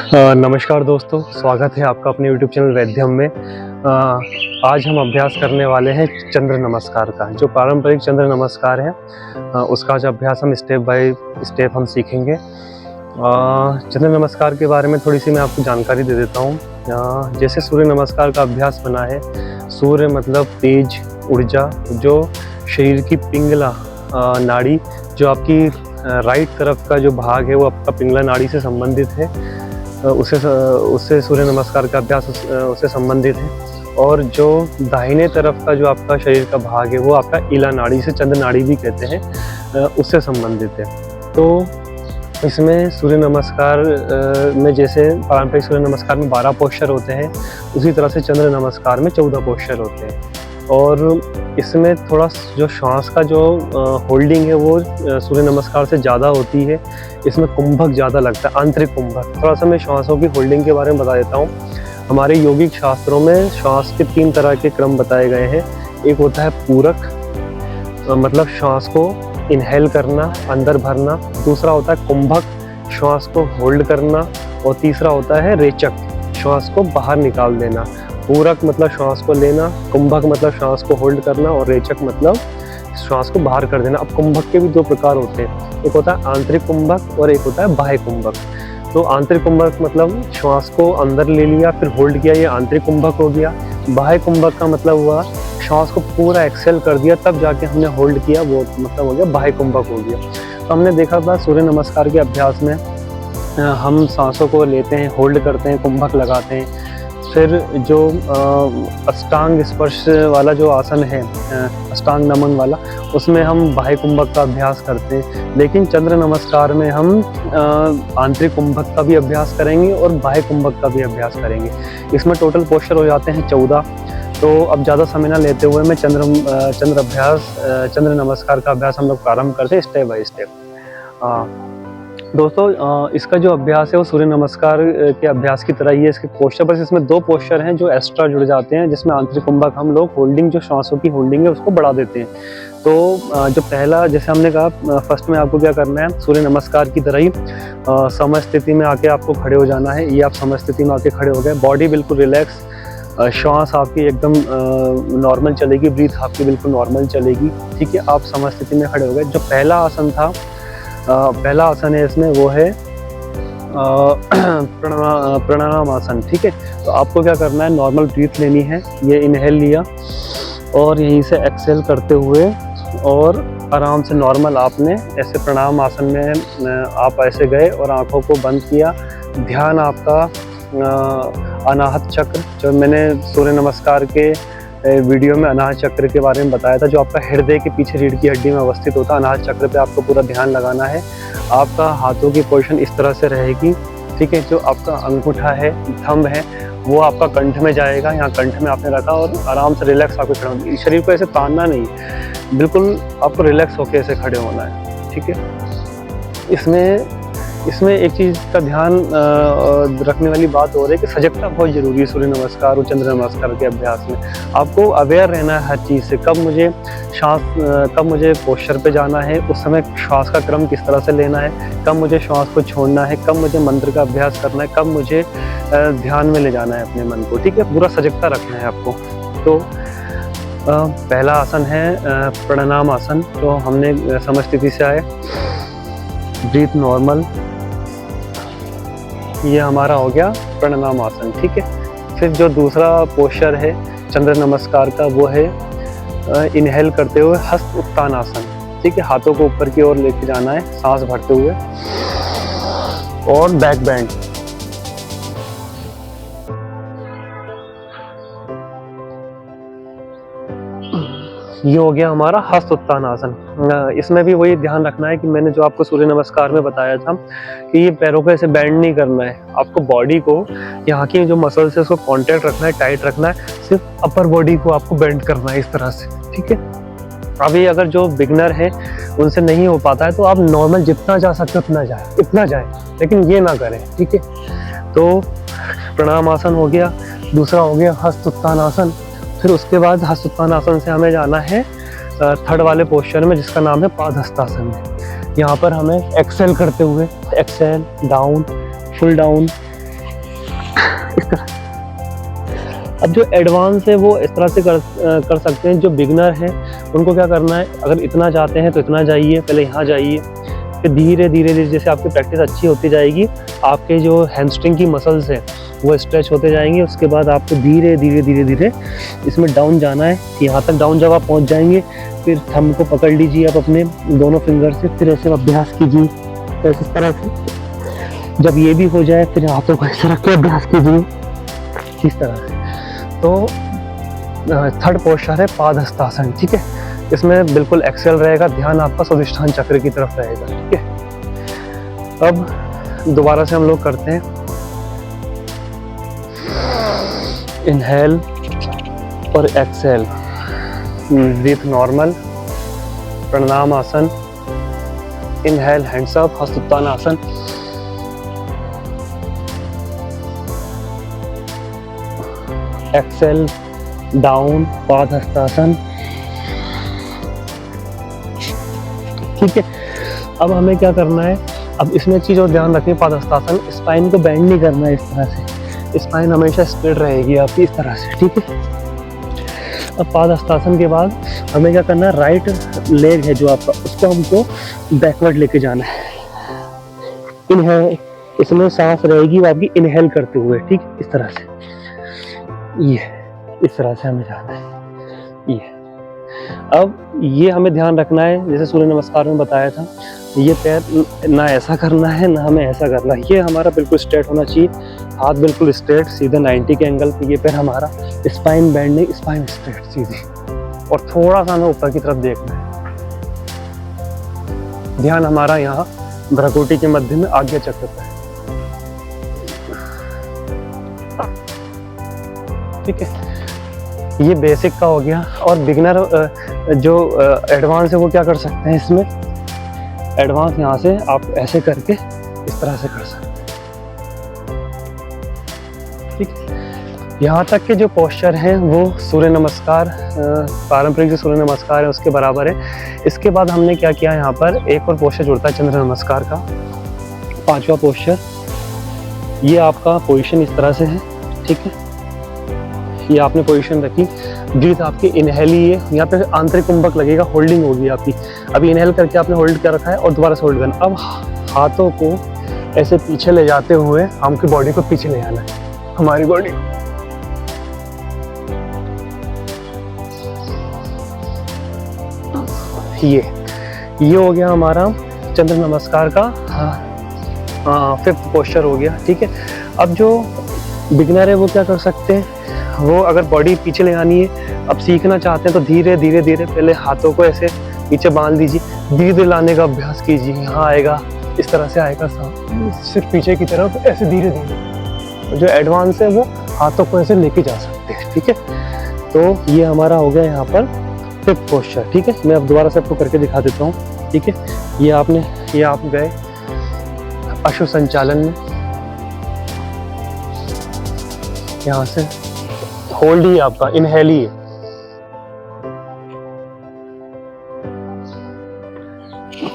नमस्कार दोस्तों, स्वागत है आपका अपने YouTube चैनल वैद्यम में। आज हम अभ्यास करने वाले हैं चंद्र नमस्कार का। जो पारंपरिक चंद्र नमस्कार है उसका आज अभ्यास हम स्टेप बाय स्टेप हम सीखेंगे। चंद्र नमस्कार के बारे में थोड़ी सी मैं आपको जानकारी दे देता हूँ। जैसे सूर्य नमस्कार का अभ्यास बना है, सूर्य मतलब तेज ऊर्जा, जो शरीर की पिंगला नाड़ी, जो आपकी राइट तरफ का जो भाग है वो आपका पिंगला नाड़ी से संबंधित है, उससे सूर्य नमस्कार का अभ्यास उससे संबंधित है। और जो दाहिने तरफ का जो आपका शरीर का भाग है वो आपका इला नाड़ी से, चंद्र नाड़ी भी कहते हैं, उससे संबंधित है। तो इसमें सूर्य नमस्कार में जैसे पारंपरिक सूर्य नमस्कार में 12 पोस्चर होते हैं, उसी तरह से चंद्र नमस्कार में 14 पोस्चर होते हैं। और इसमें थोड़ा जो श्वास का जो होल्डिंग है वो सूर्य नमस्कार से ज़्यादा होती है। इसमें कुंभक ज़्यादा लगता है, आंतरिक कुंभक। थोड़ा सा मैं श्वासों की होल्डिंग के बारे में बता देता हूँ। हमारे योगिक शास्त्रों में श्वास के 3 तरह के क्रम बताए गए हैं। एक होता है पूरक, मतलब श्वास को इनहेल करना, अंदर भरना। दूसरा होता है कुंभक, श्वास को होल्ड करना। और तीसरा होता है रेचक, श्वास को बाहर निकाल देना। पूरक मतलब श्वास को लेना, कुंभक मतलब श्वास को होल्ड करना, और रेचक मतलब श्वास को बाहर कर देना। अब कुंभक के भी 2 प्रकार होते हैं, एक होता है आंतरिक कुंभक और एक होता है बाह्य कुंभक। तो आंतरिक कुंभक मतलब श्वास को अंदर ले लिया फिर होल्ड किया, ये आंतरिक कुंभक हो गया। बाह्य कुंभक का मतलब हुआ श्वास को पूरा एक्सेल कर दिया तब जाके हमने होल्ड किया, वो मतलब हो गया बाह्य कुंभक हो गया। तो हमने देखा था सूर्य नमस्कार के अभ्यास में हम सांसों को लेते हैं, होल्ड करते हैं, कुंभक लगाते हैं। फिर जो अष्टांग स्पर्श वाला जो आसन है, अष्टांग नमन वाला, उसमें हम बाह्य कुंभक का अभ्यास करते हैं। लेकिन चंद्र नमस्कार में हम आंतरिक कुंभक का भी अभ्यास करेंगे और बाह्य कुंभक का भी अभ्यास करेंगे। इसमें टोटल पोस्चर हो जाते हैं 14। तो अब ज़्यादा समय ना लेते हुए मैं चंद्र नमस्कार का अभ्यास हम लोग प्रारंभ करते हैं स्टेप बाय स्टेप। दोस्तों, इसका जो अभ्यास है वो सूर्य नमस्कार के अभ्यास की तरह ही है। इसके पोस्चर, बस इसमें 2 पोस्चर हैं जो एक्स्ट्रा जुड़ जाते हैं, जिसमें आंतरिक कुंभक हम लोग होल्डिंग, जो श्वासों की होल्डिंग है उसको बढ़ा देते हैं। तो जो पहला, जैसे हमने कहा, फर्स्ट में आपको क्या करना है, सूर्य नमस्कार की तरह ही समय स्थिति में आके आपको खड़े हो जाना है। ये आप समय स्थिति में आके खड़े हो गए, बॉडी बिल्कुल रिलैक्स, श्वास आपकी एकदम नॉर्मल चलेगी, ब्रीथ आपकी बिल्कुल नॉर्मल चलेगी। ठीक है, आप समय स्थिति में खड़े हो गए। जो पहला आसन था, पहला आसन है इसमें, वो है प्राणायाम आसन। ठीक है, तो आपको क्या करना है, नॉर्मल ब्रीथ लेनी है। ये इनहेल लिया और यहीं से एक्सेल करते हुए और आराम से नॉर्मल आपने ऐसे प्राणायाम आसन में आप ऐसे गए और आंखों को बंद किया। ध्यान आपका अनाहत चक्र, जो मैंने सूर्य नमस्कार के वीडियो में अनाहत चक्र के बारे में बताया था, जो आपका हृदय के पीछे रीढ़ की हड्डी में अवस्थित होता है, अनाहत चक्र पे आपको पूरा ध्यान लगाना है। आपका हाथों की पोजीशन इस तरह से रहेगी। ठीक है, जो आपका अंगूठा है, थंब है, वो आपका कंठ में जाएगा। यहाँ कंठ में आपने रखा और आराम से रिलैक्स आपको खड़े होना है। शरीर को ऐसे तानना नहीं, बिल्कुल आपको रिलैक्स होकर ऐसे खड़े होना है। ठीक है, इसमें एक चीज़ का ध्यान रखने वाली बात हो रही है कि सजगता बहुत ज़रूरी है सूर्य नमस्कार और चंद्र नमस्कार के अभ्यास में। आपको अवेयर रहना है हर चीज़ से, कब मुझे पोस्चर पे जाना है, उस समय श्वास का क्रम किस तरह से लेना है, कब मुझे श्वास को छोड़ना है, कब मुझे मंत्र का अभ्यास करना है, कब मुझे ध्यान में ले जाना है अपने मन को। ठीक है, पूरा सजगता रखना है आपको। तो पहला आसन है प्राणायाम आसन। तो हमने समय स्थिति से आए, ब्रीथ नॉर्मल, ये हमारा हो गया प्राणायाम आसन। ठीक है, फिर जो दूसरा पोस्चर है चंद्र नमस्कार का, वो है इनहेल करते हुए हस्त उत्तान आसन। ठीक है, हाथों को ऊपर की ओर लेके जाना है सांस भरते हुए, और बैक बेंड। ये हो गया हमारा हस्त उत्तान आसन। इसमें भी वही ध्यान रखना है कि मैंने जो आपको सूर्य नमस्कार में बताया था कि ये पैरों को ऐसे बैंड नहीं करना है। आपको बॉडी को, यहाँ की जो मसल्स है उसको कॉन्टैक्ट रखना है, टाइट रखना है। सिर्फ अपर बॉडी को आपको बेंड करना है इस तरह से। ठीक है, अभी अगर जो बिगनर है उनसे नहीं हो पाता है तो आप नॉर्मल जितना जा सकते हो इतना जाए, लेकिन ये ना करें। ठीक है, तो प्राणायाम आसन हो गया, दूसरा हो गया हस्त उत्तान आसन। फिर उसके बाद हस्त उत्तान आसन से हमें जाना है थर्ड वाले पोस्चर में, जिसका नाम है पादहस्तासन। यहाँ पर हमें एक्सेल करते हुए, एक्सेल डाउन, फुल डाउन, तरह। अब जो एडवांस है वो इस तरह से कर सकते हैं। जो बिगनर हैं उनको क्या करना है, अगर इतना चाहते हैं तो इतना जाइए, पहले यहाँ जाइए, फिर धीरे धीरे धीरे जैसे आपकी प्रैक्टिस अच्छी होती जाएगी, आपके जो हैमस्ट्रिंग की मसल्स हैं वो स्ट्रेच होते जाएंगे। उसके बाद आपको धीरे धीरे धीरे धीरे इसमें डाउन जाना है। यहाँ तक डाउन जब आप पहुँच जाएंगे, फिर थंब को पकड़ लीजिए आप अपने दोनों फिंगर से, फिर ऐसे अभ्यास कीजिए ऐसे इस तरह से। जब ये भी हो जाए फिर हाथों को ऐसे रख के अभ्यास कीजिए इस तरह से। तो थर्ड पोस्चर है पादहस्तासन, ठीक है। इसमें बिल्कुल एक्सेल रहेगा, ध्यान आपका स्वादिष्ठान चक्र की तरफ रहेगा, ठीक है। अब दोबारा से हम लोग करते हैं इनहेल और एक्सेल, ब्रीथ नॉर्मल, प्रणाम आसन, इनहेल हैंड्स अप, हस्त उत्तान आसन, एक्सेल डाउन पादहस्तासन, ठीक है। अब हमें क्या करना है, अब इसमें एक चीज और ध्यान रखनी है, पादहस्तासन स्पाइन को बेंड नहीं करना है इस तरह से, स्पाइन हमेशा स्ट्रेट रहेगी आपकी इस तरह से, ठीक है। अब पादहस्तासन के बाद हमें क्या करना है, राइट लेग है जो आपका, उसको हमको बैकवर्ड लेके जाना है। इनहेल, इसमें सांस रहेगी वो आपकी इनहेल करते हुए, ठीक, इस तरह से, ये इस तरह से हमें जाना है ये। अब ये हमें ध्यान रखना है, जैसे सूर्य नमस्कार में बताया था, ये पैर ना ऐसा करना है ना हमें ऐसा करना है, ये हमारा बिल्कुल स्ट्रेट होना चाहिए, हाथ बिल्कुल स्ट्रेट सीधे 90 के एंगल पे, ये पैर हमारा, स्पाइन बेंड नहीं, स्पाइन स्ट्रेट सीधी, और थोड़ा सा हमें ऊपर की तरफ देखना है। ध्यान हमारा यहाँ भ्रकुटी के मध्य में आज्ञा चक्र पे है, ठीक है। ये बेसिक का हो गया। और बिगिनर जो एडवांस है वो क्या कर सकते हैं, इसमें एडवांस यहाँ से आप ऐसे करके इस तरह से कर सकते हैं, ठीक। यहाँ तक के जो पोस्चर हैं वो सूर्य नमस्कार, पारंपरिक जो सूर्य नमस्कार है उसके बराबर है। इसके बाद हमने क्या किया, यहाँ पर एक और पोस्चर जुड़ता है चंद्र नमस्कार का, पांचवा पोस्चर। ये आपका पोजीशन इस तरह से है, ठीक है। ये आपने पोजीशन रखी, ब्रीथ आपकी इनहेल ही है, यहाँ पे आंतरिक कुंभक लगेगा, होल्डिंग होगी आपकी। अभी इनहेल करके आपने होल्ड कर रखा है और दोबारा से होल्ड करना। अब हाथों को ऐसे पीछे ले जाते हुए हमकी बॉडी को पीछे ले आना है, हमारी बॉडी। ये हो गया हमारा चंद्र नमस्कार का फिफ्थ पोस्चर हो गया, ठीक है। अब जो बिगिनर है वो क्या कर सकते हैं, वो अगर बॉडी पीछे ले आनी है, अब सीखना चाहते हैं तो धीरे धीरे धीरे पहले हाथों को ऐसे पीछे बांध दीजिए, धीरे धीरे लाने का अभ्यास कीजिए। यहाँ आएगा, इस तरह से आएगा सांस, सिर्फ पीछे की तरफ ऐसे धीरे धीरे। जो एडवांस है वो हाथों को ऐसे लेके जा सकते हैं, ठीक है। तो ये हमारा हो गया यहाँ पर फिफ्थ पोस्चर, ठीक है। मैं अब दोबारा से आपको करके दिखा देता हूँ, ठीक है। ये आप गए अश्व संचालन में, यहाँ से होल्ड ही आपका इनहेल ही है,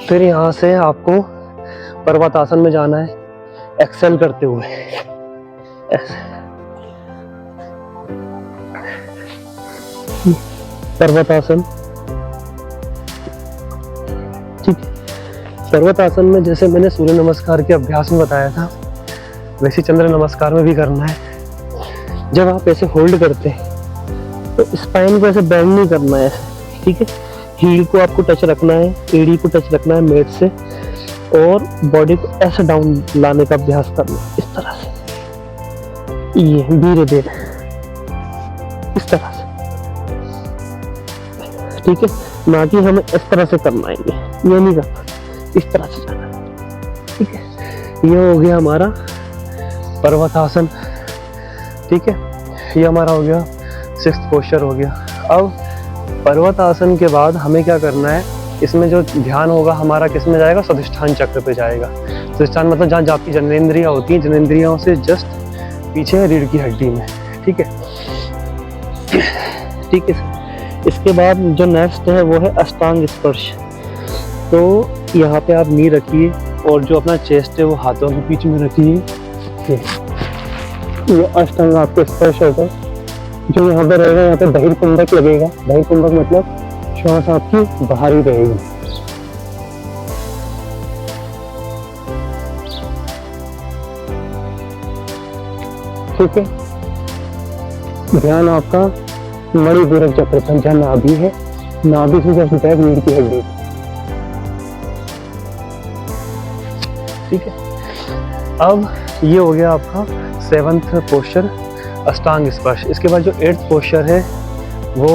फिर यहाँ से आपको पर्वतासन में जाना है, एक्सेल करते हुए ऐसे पर्वतासन, ठीक है। पर्वतासन में जैसे मैंने सूर्य नमस्कार के अभ्यास में बताया था, वैसे चंद्र नमस्कार में भी करना है। जब आप ऐसे होल्ड करते हैं तो स्पाइन को ऐसे बेंड नहीं करना है, ठीक है। हील को आपको टच रखना है, एड़ी को टच रखना है मेट से, और बॉडी को ऐसे डाउन लाने का अभ्यास करना है इस तरह से, ये धीरे धीरे इस तरह से, ठीक है। ना कि हमें इस तरह से करना है, ये नहीं करना, इस तरह से जाना है, ठीक है। ये हो गया हमारा पर्वतासन, ठीक है। ये हमारा हो गया सिक्स्थ पोस्चर हो गया। अब पर्वतासन के बाद हमें क्या करना है, इसमें जो ध्यान होगा हमारा किस में जाएगा, स्वादिष्ठान चक्र पे जाएगा। स्वादिष्ठान मतलब जहाँ आपकी जननेंद्रियाँ होती हैं, जननेंद्रियों से जस्ट पीछे रीढ़ की हड्डी में, ठीक है, ठीक है। इसके बाद जो नेक्स्ट है वो है अष्टांग स्पर्श। तो यहाँ पे आप नी रखिए और जो अपना चेस्ट है वो हाथों के बीच में रखिए, ये अष्टांग आपको स्पर्श होगा, जो यहाँ पे रहेगा, यहाँ पे बहिर कुंभक लगेगा। बहिर कुंभक मतलब श्वास आपकी बाहर ही रहेगी। ठीक है, ध्यान आपका मणिपूरक चक्र पर, जहाँ नाभि है, नाभि से जस्ट बैक रीढ़ की हड्डी। ठीक है, अब ये हो गया आपका 7th पोस्चर, अष्टांग स्पर्श। इसके बाद जो 8th पोस्चर है वो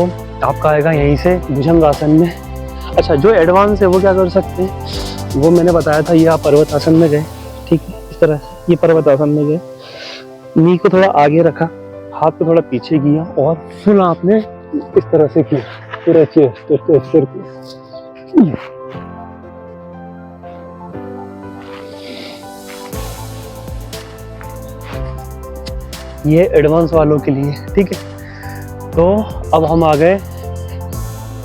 आपका आएगा यहीं से भुजंगासन में। अच्छा, जो एडवांस है वो क्या कर सकते हैं, वो मैंने बताया था। ये आप पर्वतासन में गए, ठीक है, इस तरह से ये पर्वतासन में गए, नी को थोड़ा आगे रखा, हाथ को थोड़ा पीछे किया और फुल आपने इस तरह से किया, पूरा चेस्ट किया। ये एडवांस वालों के लिए। ठीक है, तो अब हम आ गए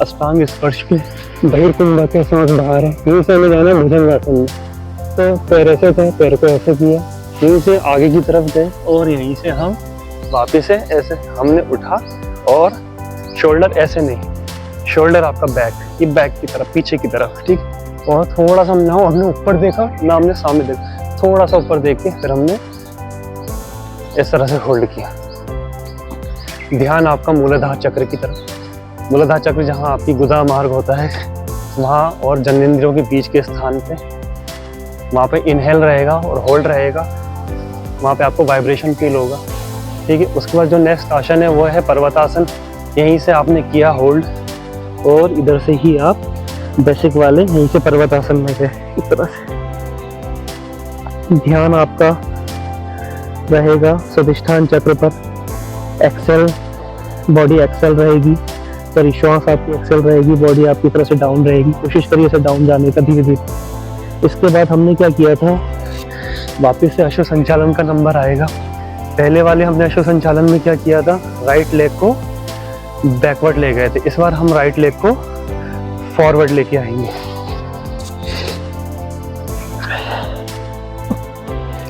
अष्टांग स्पर्श पे। बहिर कुंभक के सांस बाहर है, यहीं से हमें जाना है भुजंगासन में। तो पैर ऐसे थे, पैर को ऐसे किया, यहीं से आगे की तरफ गए और यहीं से हम वापस से ऐसे हमने उठा और शोल्डर ऐसे नहीं, शोल्डर आपका बैक, ये बैक की तरफ, पीछे की तरफ। ठीक, और थोड़ा सा ना हमने ऊपर देखा ना हमने सामने देखा, थोड़ा सा ऊपर देख के फिर हमने इस तरह से होल्ड किया। ध्यान आपका मूलाधार चक्र की तरफ। मूलाधार चक्र जहाँ आपकी गुदा मार्ग होता है वहाँ और जननेंद्रियों के बीच के स्थान पे, वहाँ पे इनहेल रहेगा और होल्ड रहेगा, वहाँ पे आपको वाइब्रेशन फील होगा। ठीक है, उसके बाद जो नेक्स्ट आसन है वो है पर्वतासन। यहीं से आपने किया होल्ड और इधर से ही आप बेसिक वाले यहीं से पर्वतासन में गए, इस तरह से। ध्यान आपका रहेगा स्वादिष्ठान चक्र पर, एक्सेल, बॉडी एक्सेल रहेगी, सॉरी श्वास आपकी एक्सेल रहेगी, बॉडी आपकी तरह से डाउन रहेगी। कोशिश करिए ऐसे डाउन जाने का धीरे धीरे। इसके बाद हमने क्या किया था, वापस से अश्व संचालन का नंबर आएगा। पहले वाले हमने अश्व संचालन में क्या किया था, राइट लेग को बैकवर्ड ले गए थे। इस बार हम राइट लेग को फॉरवर्ड लेके आएंगे।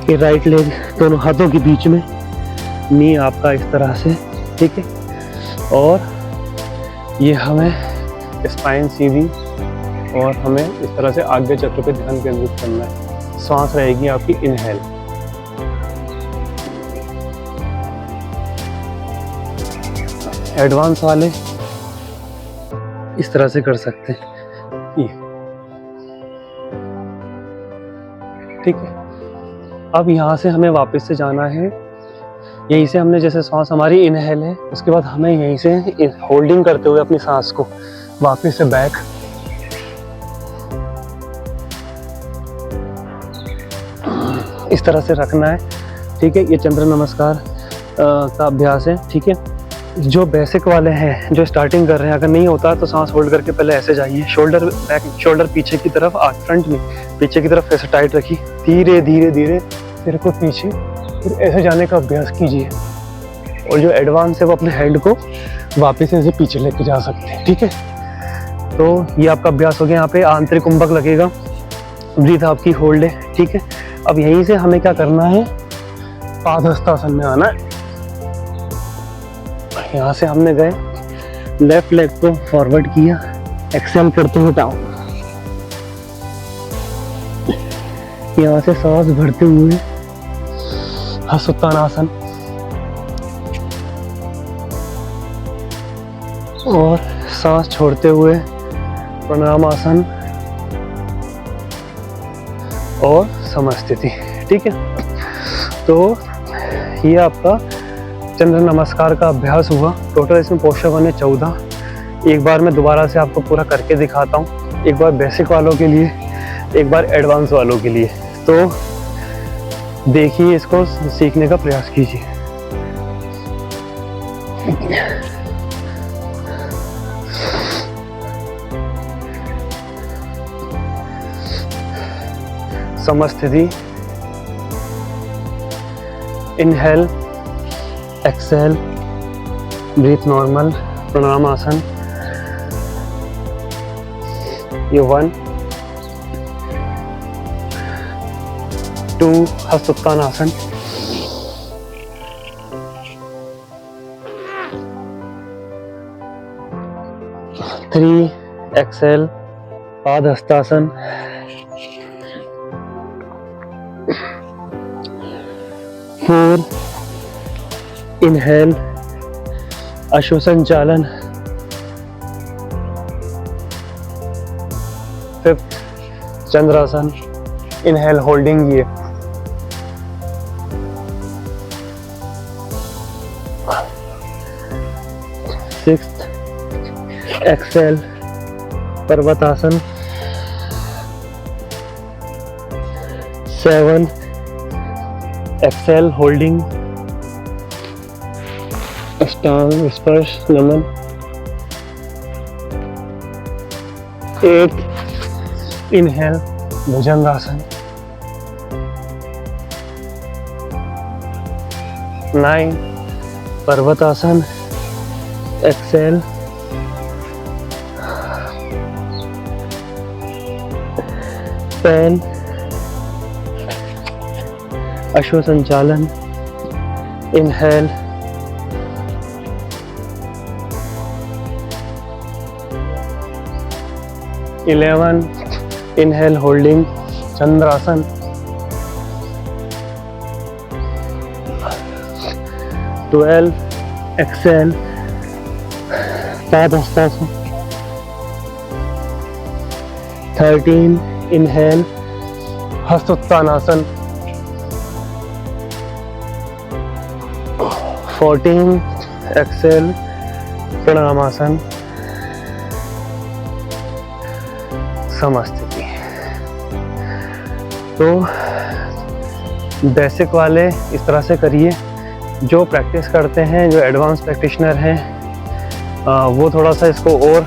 ये राइट लेग दोनों हाथों के बीच में, नी आपका इस तरह से। ठीक है, और ये हमें स्पाइन सीधी और हमें इस तरह से आगे चक्र पे ध्यान केंद्रित करना है। सांस रहेगी आपकी इनहेल, एडवांस वाले इस तरह से कर सकते हैं। ठीक है, अब यहाँ से हमें वापस से जाना है। यहीं से हमने जैसे सांस हमारी इनहेल है, उसके बाद हमें यहीं से होल्डिंग करते हुए अपनी सांस को वापस से बैक, इस तरह से रखना है। ठीक है, ये चंद्र नमस्कार का अभ्यास है। ठीक है, जो बेसिक वाले हैं, जो स्टार्टिंग कर रहे हैं, अगर नहीं होता तो सांस होल्ड करके पहले ऐसे जाइए, शोल्डर बैक, शोल्डर पीछे की तरफ, फ्रंट में पीछे की तरफ ऐसे टाइट रखिए, धीरे धीरे धीरे सिर को पीछे, फिर ऐसे जाने का अभ्यास कीजिए। और जो एडवांस है वो अपने हैंड को वापस ऐसे पीछे लेके जा सकते हैं। ठीक है, तो ये आपका अभ्यास हो गया। यहाँ पे आंतरिक कुंभक लगेगा, ब्रीथ आपकी होल्ड है। ठीक है, अब यहीं से हमें क्या करना है, पादहस्तासन में आना है। यहाँ से हमने गए, लेफ्ट लेग को फॉरवर्ड किया, एक्सेल करते हुए डाउन, यहाँ से सांस भरते हुए हस्तोत्तानासन और सांस छोड़ते हुए प्राणायामासन और समस्थिति। ठीक है, तो ये आपका चंद्र नमस्कार का अभ्यास हुआ। टोटल इसमें पोस्चर बने 14। एक बार मैं दोबारा से आपको पूरा करके दिखाता हूँ, एक बार बेसिक वालों के लिए, एक बार एडवांस वालों के लिए। तो देखिए, इसको सीखने का प्रयास कीजिए। समस्थिति, इनहेल, एक्सेल, ब्रीथ नॉर्मल, प्राणायाम आसन। ये 1 2 हस्तोत्तानासन, 3 एक्सेल पादहस्तासन, 4 इनहेल अश्वसंचालन, 5th चंद्रासन इनहेल होल्डिंग ये, 6th एक्सेल पर्वतासन, 7 एक्सेल होल्डिंग अष्टांग स्पर्श नमन, 8 इनहेल भुजंगासन, 9 पर्वतासन एक्सेल, 10 अश्वसंचालन इनहेल, 11 इनहेल होल्डिंग चंद्रासन, 12 Excel padahastasana, 13 inhale हस्तोत्थानासन, 14 Excel Pranamasana, समस्थिति। तो बेसिक वाले इस तरह से करिए, जो प्रैक्टिस करते हैं, जो एडवांस प्रैक्टिशनर हैं, वो थोड़ा सा इसको और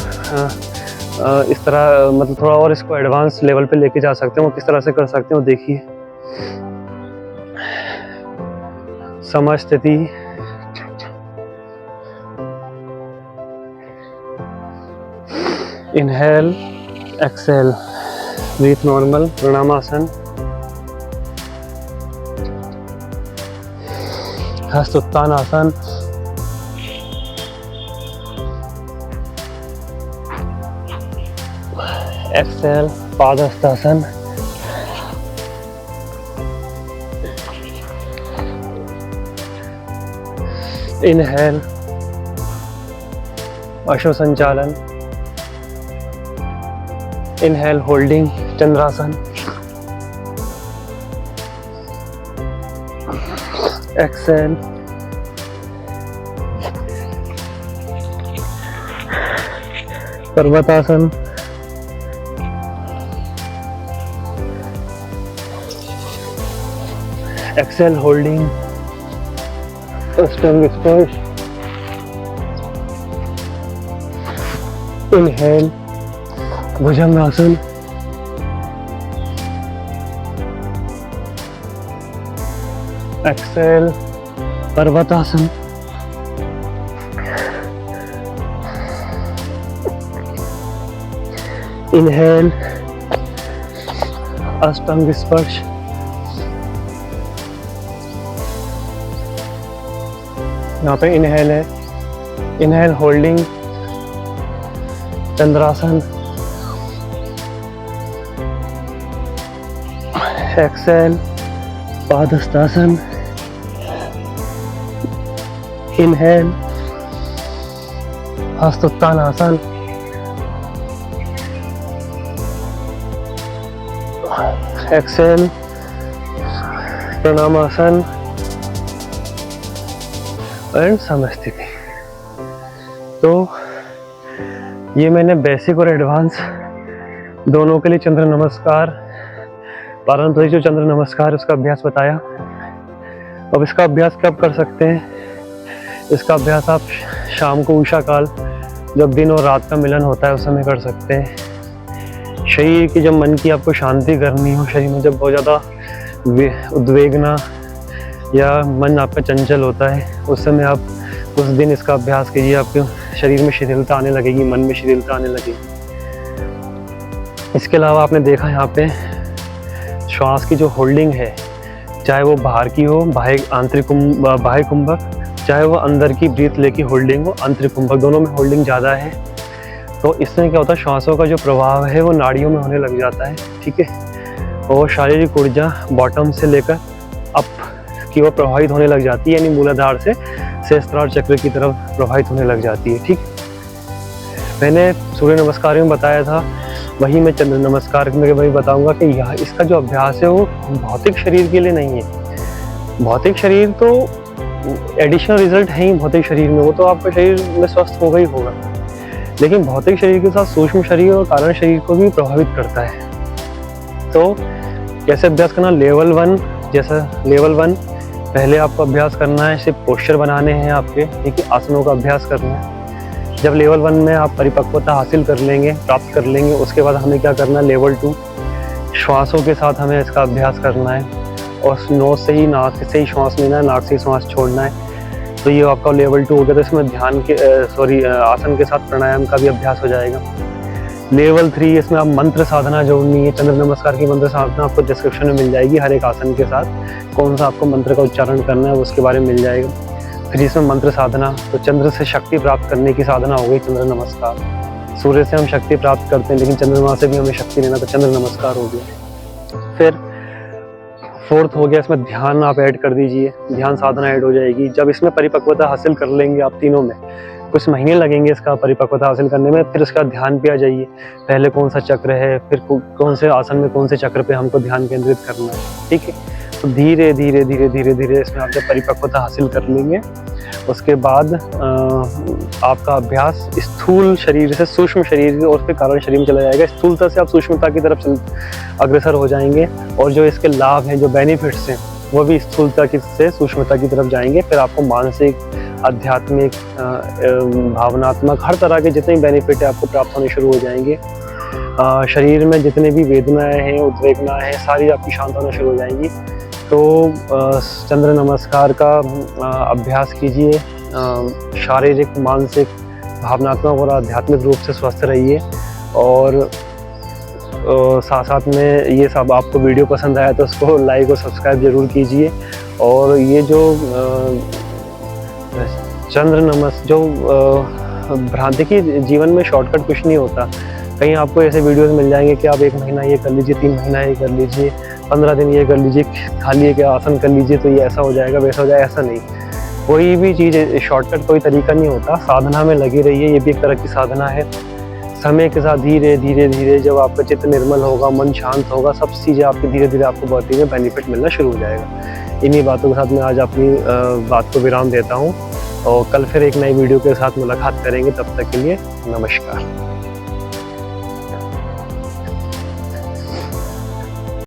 इस तरह मतलब थोड़ा और इसको एडवांस लेवल पे लेके जा सकते हैं। वो किस तरह से कर सकते हैं वो देखिए। समस्थिति, इनहेल एक्सेल ब्रीथ नॉर्मल प्रणामासन, हस्तोत्थानासन, एक्सेल पादहस्तासन, इनहेल अश्वसंचालन, इनहेल होल्डिंग चंद्रासन, एक्सेल पर्वतासन, एक्सेल होल्डिंग अष्टांग स्पर्श, इनहेल भुजंगासन, एक्सेल पर्वतासन, इनहेल अष्टांग स्पर्श, यहाँ पे इनहेल है, इनहेल होल्डिंग चंद्रासन, एक्सेल पादहस्तासन, इनहेल हस्तोत्थानासन, एक्सेल प्रणामासन एंड समस्थिति। तो ये मैंने बेसिक और एडवांस दोनों के लिए चंद्र नमस्कार, पारंपरिक जो चंद्र नमस्कार है उसका अभ्यास बताया। अब इसका अभ्यास कब कर सकते हैं? इसका अभ्यास आप शाम को उषा काल, जब दिन और रात का मिलन होता है उस समय कर सकते हैं। शरीर की जब मन की आपको शांति करनी हो, शरीर में जब बहुत ज़्यादा उद्वेगना या मन आपका चंचल होता है, उस समय आप उस दिन इसका अभ्यास कीजिए। आपके शरीर में शिथिलता आने लगेगी, मन में शिथिलता आने लगेगी। इसके अलावा आपने देखा यहाँ पे श्वास की जो होल्डिंग है, चाहे वो बाहर की हो, बाह्य कुंभक, चाहे वो अंदर की ब्रीथ लेके होल्डिंग हो, आंतरिक कुंभक, दोनों में होल्डिंग ज़्यादा है। तो इससे क्या होता है, श्वासों का जो प्रभाव है वो नाड़ियों में होने लग जाता है, ठीक है। और शारीरिक ऊर्जा बॉटम से लेकर अप की ओर प्रभावित होने लग जाती है, यानी मूलाधार से सहस्त्रार चक्र की तरफ प्रभावित होने लग जाती है, ठीक। मैंने सूर्य नमस्कार में बताया था, वही मैं चंद्र नमस्कार में वही बताऊंगा कि यह इसका जो अभ्यास है वो भौतिक शरीर के लिए नहीं है। भौतिक शरीर तो एडिशनल रिजल्ट है ही भौतिक शरीर में, वो तो आपका शरीर में स्वस्थ होगा ही होगा, लेकिन भौतिक शरीर के साथ सूक्ष्म शरीर और कारण शरीर को भी प्रभावित करता है। तो कैसे अभ्यास करना, लेवल 1, जैसा लेवल 1 पहले आपको अभ्यास करना है, सिर्फ पोस्चर बनाने हैं आपके, ठीक है, आसनों का अभ्यास करना है। जब लेवल 1 में आप परिपक्वता हासिल कर लेंगे, प्राप्त कर लेंगे, उसके बाद हमें क्या करना है, लेवल 2 श्वासों के साथ हमें इसका अभ्यास करना है, और नोज से ही, नाक से ही श्वास लेना है, नाक से ही श्वास छोड़ना है। तो ये आपका लेवल 2 हो गया। तो इसमें ध्यान के आसन के साथ प्राणायाम का भी अभ्यास हो जाएगा। लेवल 3 इसमें आप मंत्र साधना जोड़नी है। चंद्र नमस्कार की मंत्र साधना आपको डिस्क्रिप्शन में मिल जाएगी, हर एक आसन के साथ कौन सा आपको मंत्र का उच्चारण करना है उसके बारे में मिल जाएगा। फिर इसमें मंत्र साधना, तो चंद्र से शक्ति प्राप्त करने की साधना हो गई चंद्र नमस्कार। सूर्य से हम शक्ति प्राप्त करते हैं, लेकिन चंद्रमा से भी हमें शक्ति लेना, तो चंद्र नमस्कार हो गया। फिर 4th हो गया, इसमें ध्यान आप ऐड कर दीजिए, ध्यान साधना ऐड हो जाएगी। जब इसमें परिपक्वता हासिल कर लेंगे आप तीनों में, कुछ महीने लगेंगे इसका परिपक्वता हासिल करने में, फिर इसका ध्यान पे आ जाइए। पहले कौन सा चक्र है, फिर कौन से आसन में कौन से चक्र पे हमको ध्यान केंद्रित करना है, ठीक है। तो धीरे धीरे धीरे धीरे धीरे इसमें आप जब परिपक्वता हासिल कर लेंगे, उसके बाद आपका अभ्यास स्थूल शरीर से सूक्ष्म शरीर और फिर कारण शरीर में चला जाएगा। स्थूलता से आप सूक्ष्मता की तरफ अग्रसर हो जाएंगे, और जो इसके लाभ हैं, जो बेनिफिट्स हैं, वो भी स्थूलता से सूक्ष्मता की तरफ जाएंगे। फिर आपको मानसिक, आध्यात्मिक, भावनात्मक, हर तरह के जितने बेनिफिट है आपको प्राप्त होने शुरू हो जाएंगे। शरीर में जितने भी वेदनाएं हैं, उद्वेगनाएं हैं, सारी आपकी शांत होना शुरू हो जाएंगी। तो चंद्र नमस्कार का अभ्यास कीजिए, शारीरिक, मानसिक, भावनात्मक और आध्यात्मिक रूप से स्वस्थ रहिए। और साथ साथ में ये सब आपको वीडियो पसंद आया तो उसको लाइक और सब्सक्राइब जरूर कीजिए। और ये जो चंद्र नमस्कार भ्रांति की, जीवन में शॉर्टकट कुछ नहीं होता। कहीं आपको ऐसे वीडियोस मिल जाएंगे कि आप 1 महीना ये कर लीजिए, 3 महीना ये कर लीजिए, 15 दिन ये कर लीजिए, खाली एक आसन कर लीजिए तो ये ऐसा हो जाएगा, वैसा हो जाएगा, ऐसा नहीं। कोई भी चीज़ शॉर्टकट कोई तरीका नहीं होता। साधना में लगी रहिए, ये भी एक तरह की साधना है। समय के साथ धीरे धीरे धीरे जब आपका चित्त निर्मल होगा, मन शांत होगा, सब चीज़ें आपकी धीरे धीरे आपको बॉडी में बेनिफिट मिलना शुरू हो जाएगा। इन्हीं बातों के साथ मैं आज अपनी बात को विराम देता हूँ, और कल फिर एक नई वीडियो के साथ मुलाकात करेंगे। तब तक के लिए नमस्कार।